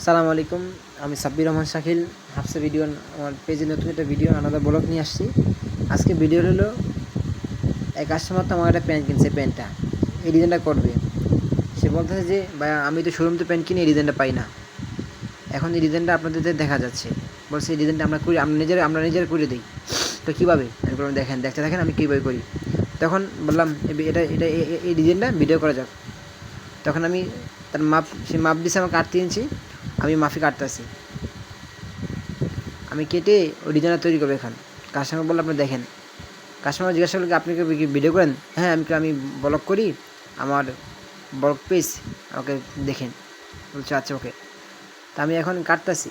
সালামু আলাইকুম, আমি সাব্বির রহমান শাকিল। হাফসা ভিডিও আমার পেজে নতুন একটা ভিডিও আলাদা ব্লগ নিয়ে আসছি। আজকে ভিডিও হলো এক কাস্টমার তো আমার একটা প্যান্ট কিনছে, প্যান্টটা এই ডিজাইনটা করবে। সে বলতেছে যে ভাই আমি তো শোরুম তো প্যান্ট কিনে এই ডিজাইনটা পাই না, এখন এই ডিজাইনটা আপনাদের দেখা যাচ্ছে, বলছে এই ডিজাইনটা আমরা করি, আমরা নিজেরা করে দিই। তো কীভাবে আমি বললাম দেখতে থাকেন আমি কীভাবে করি। তখন বললাম এটা এটা এই ডিজাইনটা ভিডিও করা যাক। তখন আমি তার সে মাপ দিছে আমাকে 8 ইঞ্চি, আমি মাফি কাটতেছি, আমি কেটে ওই ডিজাইনটা তৈরি করবো। এখন কাস্টমার বললো আপনি দেখেন। কাস্টমার জিজ্ঞাসা করলো আপনি কি ভিডিও করেন? হ্যাঁ, আমি ব্লগ করি, আমার ব্লগ পেজ, ওকে দেখেন। বলছে আচ্ছা ওকে। তা আমি এখন কাটতেছি,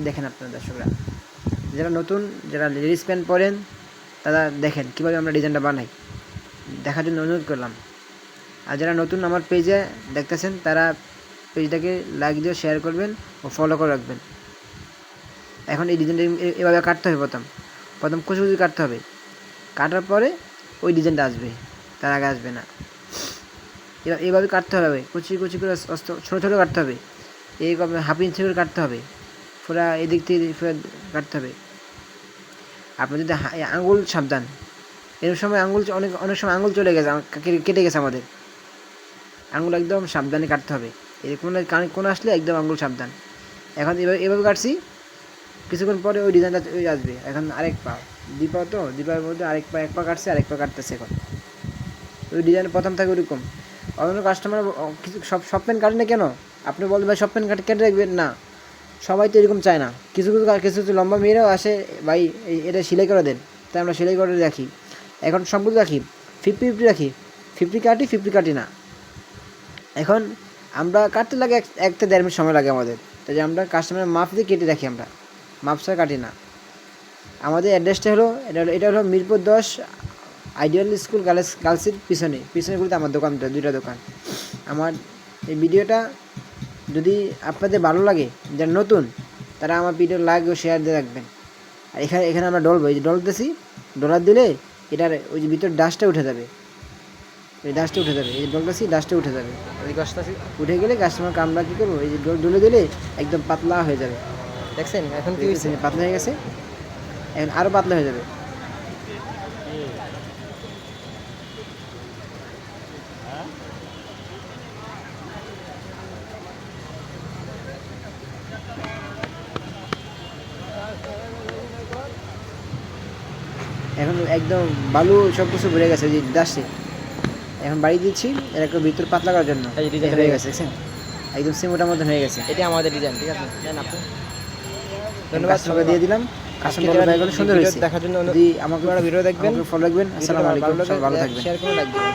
দেখেন আপনার দর্শকরা, যারা নতুন, যারা লেডিস প্যান্ট পরেন তারা দেখেন কীভাবে আমরা ডিজাইনটা বানাই, দেখার জন্য অনুরোধ করলাম। আর যারা নতুন আমার পেজে দেখতেছেন তারা পেজটাকে লাইক দিয়ে শেয়ার করবেন ও ফলো করে রাখবেন। এখন এই ডিজাইনটা এভাবে কাটতে হবে। প্রথম কুচি কুচি কাটতে হবে, কাটার পরে ওই ডিজাইনটা আসবে, তার আগে আসবে না। এইভাবে কাটতে হবে, কুচি কুচি করে ছোটো ছোটো কাটতে হবে, এইভাবে 1/2 ইঞ্চি করে কাটতে হবে, পুরা এদিক থেকে কাটতে হবে। আপনি যদি আঙুল সাবধান, এর সময় অনেক সময় আঙুল চলে গেছে, কেটে গেছে আমাদের। আঙুল একদম সাবধানে কাটতে হবে, এই কোনো আসলে একদম আঙুল সাবধান। এখন এভাবে কাটছি, কিছুক্ষণ পরে ওই ডিজাইনটা আসবে। এখন আরেক পা, দুই পায়ের মধ্যে এক পা কাটছে, আরেক পা কাটতেছে। এখন ওই ডিজাইন প্রথম থাকে ওরকম। অন্য কাস্টমার কিছু সব প্যান্ট কাটে না কেন, আপনি বলবেন ভাই সব প্যান্ট কেটে রাখবেন না, সবাই তো এরকম চায় না। কিছু কিছু লম্বা মেয়েরাও আসে, ভাই এটা সেলাই করে দেন, তাই আমরা সেলাই করে রাখি। এখন সবগুলো রাখি 50-50 রাখি, 50 কাটি 50 কাটি না। এখন আমরা কাটতে লাগে 1 থেকে 1.5 মিনিট সময় লাগে আমাদের, তাই যে আমরা কাস্টমারের মাপ দিয়ে কেটে রাখি, আমরা মাপ ছাড়া কাটি না। আমাদের অ্যাড্রেসটা হলো এটা হলো মিরপুর 10 আইডিয়াল স্কুল গার্লসের পিছনে বলতে আমার দোকানটা, 2টা দোকান। আমার এই ভিডিওটা যদি আপনাদের ভালো লাগে, যারা নতুন তারা আমার ভিডিও লাইক ও শেয়ার দিয়ে রাখবেন। আর এখানে আমরা ডলবো, এই যে ডলতেছি, ডলার দিলে এটার ওই যে ভিতর ডাস্টটা উঠে যাবে, এই ডাস্টটা উঠে যাবে, এই যে ডলতেছি ডাস্টটা উঠে যাবে। ওই গাছটা উঠে গেলে কাস্টমারকে আমরা কী করবো, এই যে ডলে দিলে একদম পাতলা হয়ে যাবে। দেখছেন এখন কি হয়েছে, পাতলা হয়ে গেছে, এখন আরও পাতলা হয়ে যাবে। এখন একদম বালু সব কিছু ভরে গেছে যে ডাস্টে। এখন বাড়ি দিচ্ছি এর একটু ভিতর পাতলা করার জন্য, হয়ে গেছে দেখছেন, একদম সিমোটার মধ্যে হয়ে গেছে। এটা আমাদের ডিজাইন, ঠিক আছে? আপনি ধন্যবাদ, সবাই দিয়ে দিলাম। কাস্টমার সুন্দর হয়েছে। দেখার জন্য যদি আমাকে ভিডিও দেখবেন, ফলো রাখবেন। আসসালামু আলাইকুম, ভালো থাকবেন। শেয়ার করে রাখবেন।